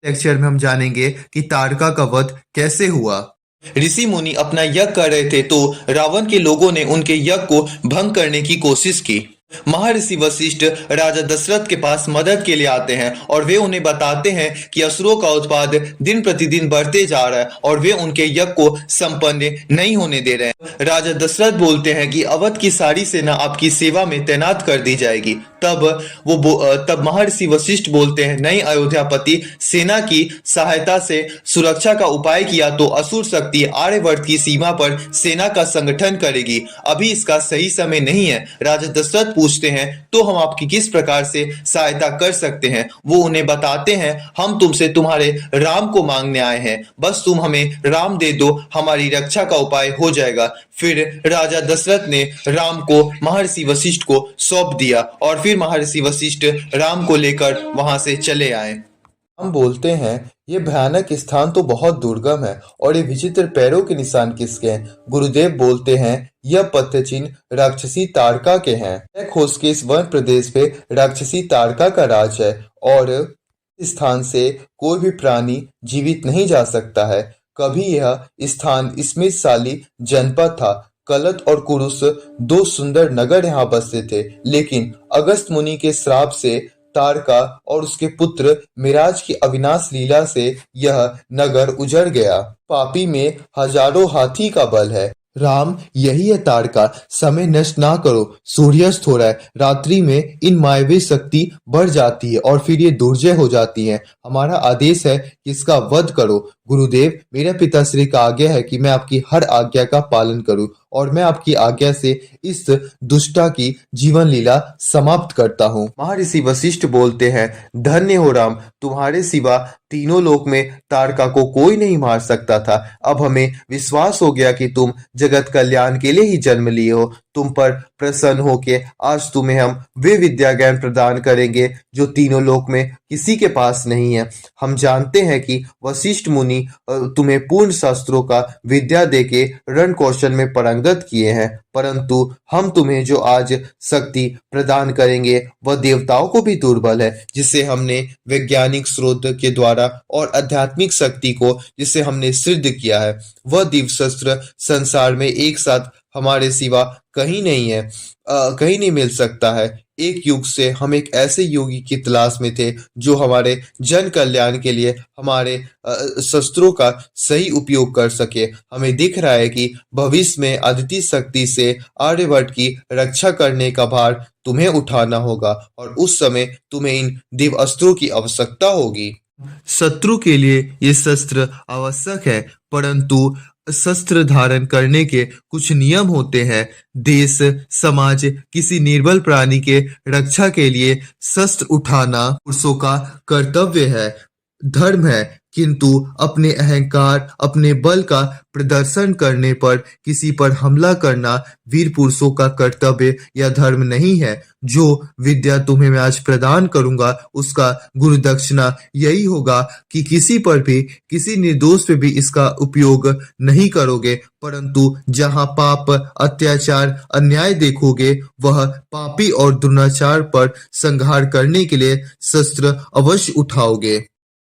Lecture में हम जानेंगे कि ताड़का का वध कैसे हुआ। ऋषि मुनि अपना यज्ञ कर रहे थे तो रावण के लोगों ने उनके यज्ञ को भंग करने की कोशिश की। महर्षि वशिष्ठ राजा दशरथ के पास मदद के लिए आते हैं और वे उन्हें बताते हैं कि असुरों का उत्पाद दिन प्रतिदिन बढ़ते जा रहा है और वे उनके यज्ञ को संपन्न नहीं होने दे रहे हैं। राजा दशरथ बोलते हैं कि अवध की सारी सेना आपकी सेवा में तैनात कर दी जाएगी। तब महर्षि वशिष्ठ बोलते हैं, नहीं अयोध्यापति, सेना की सहायता से सुरक्षा का उपाय किया तो असुर शक्ति आर्यवर्त की सीमा पर सेना का संगठन करेगी। अभी इसका सही समय नहीं है। राजा दशरथ पूछते हैं, तो हम आपकी किस प्रकार से सहायता कर सकते हैं? वो उन्हें बताते हैं, हम तुमसे तुम्हारे राम को मांगने आए हैं, बस तुम हमें राम दे दो, हमारी रक्षा का उपाय हो जाएगा। फिर राजा दशरथ ने राम को महर्षि वशिष्ठ को सौंप दिया और फिर महर्षि वशिष्ठ राम को लेकर वहां से चले आए। हम बोलते हैं, ये भयानक स्थान तो बहुत दुर्गम है और ये विचित्र पैरों के निशान किसके हैं? गुरुदेव बोलते हैं, यह पत्थर चिन्ह राक्षसी ताड़का के हैं। खोज के इस वन प्रदेश पे राक्षसी ताड़का का राज है और इस स्थान से कोई भी प्राणी जीवित नहीं जा सकता है। कभी यह स्थान स्मितशाली जनपद था। कलत और कुरुस दो सुंदर नगर यहाँ बसते थे, लेकिन अगस्त मुनि के श्राप से ताड़का और उसके पुत्र मिराज की अविनाश लीला से यह नगर उजड़ गया। पापी में हजारों हाथी का बल है। राम, यही है ताड़का, समय नष्ट ना करो, सूर्यास्त हो रहा है। रात्रि में इन मायावी शक्ति बढ़ जाती है और फिर ये दुर्जय हो जाती है। हमारा आदेश है कि इसका वध करो। गुरुदेव, मेरे पिताश्री का आज्ञा है कि मैं आपकी हर आज्ञा का पालन करूं और मैं आपकी आज्ञा से इस दुष्टा की जीवन लीला समाप्त करता हूं। महर्षि वशिष्ठ बोलते हैं, धन्य हो राम, तुम्हारे सिवा तीनों लोक में ताड़का को कोई नहीं मार सकता था। अब हमें विश्वास हो गया कि तुम जगत कल्याण के लिए ही जन्म लिए हो। तुम पर प्रसन्न होके आज तुम्हें हम वे विद्या ज्ञान प्रदान करेंगे जो तीनों लोक में किसी के पास नहीं है। हम जानते हैं कि वशिष्ठ मुनि तुम्हें पूर्ण शास्त्रों का विद्या देके रण कौशल में पारंगत किए हैं, परंतु हम तुम्हें जो आज शक्ति प्रदान करेंगे वह देवताओं को भी दुर्बल है, जिसे हमने वैज्ञानिक स्रोत के द्वारा और आध्यात्मिक शक्ति को जिसे हमने सिद्ध किया है, वह दिव्य शस्त्र संसार में एक साथ हमारे सिवा कहीं नहीं है, कहीं नहीं मिल सकता है। एक युग से हम एक ऐसे योगी की तलाश में थे जो हमारे जन कल्याण के लिए हमारे शस्त्रों का सही उपयोग कर सके। हमें दिख रहा है कि भविष्य में अदिति शक्ति से आर्यभट्ट की रक्षा करने का भार तुम्हें उठाना होगा और उस समय तुम्हें इन दिव्य अस्त्रों की आवश्यकता होगी। शत्रु के लिए ये शस्त्र आवश्यक है, परंतु शस्त्र धारण करने के कुछ नियम होते हैं। देश, समाज, किसी निर्बल प्राणी के रक्षा के लिए शस्त्र उठाना पुरुषों का कर्तव्य है, धर्म है, किंतु अपने अहंकार, अपने बल का प्रदर्शन करने पर किसी पर हमला करना वीर पुरुषों का कर्तव्य या धर्म नहीं है। जो विद्या तुम्हें मैं आज प्रदान करूंगा उसका गुरु दक्षिणा यही होगा कि किसी पर भी, किसी निर्दोष पे भी इसका उपयोग नहीं करोगे, परंतु जहां पाप, अत्याचार, अन्याय देखोगे वह पापी और दुराचार पर संहार करने के लिए शस्त्र अवश्य उठाओगे।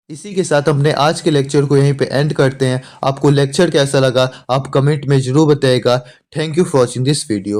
इसी के साथ हमने आज के लेक्चर को यहीं पे एंड करते हैं। आपको लेक्चर कैसा लगा आप कमेंट में जरूर बताइएगा। Thank you for watching this video.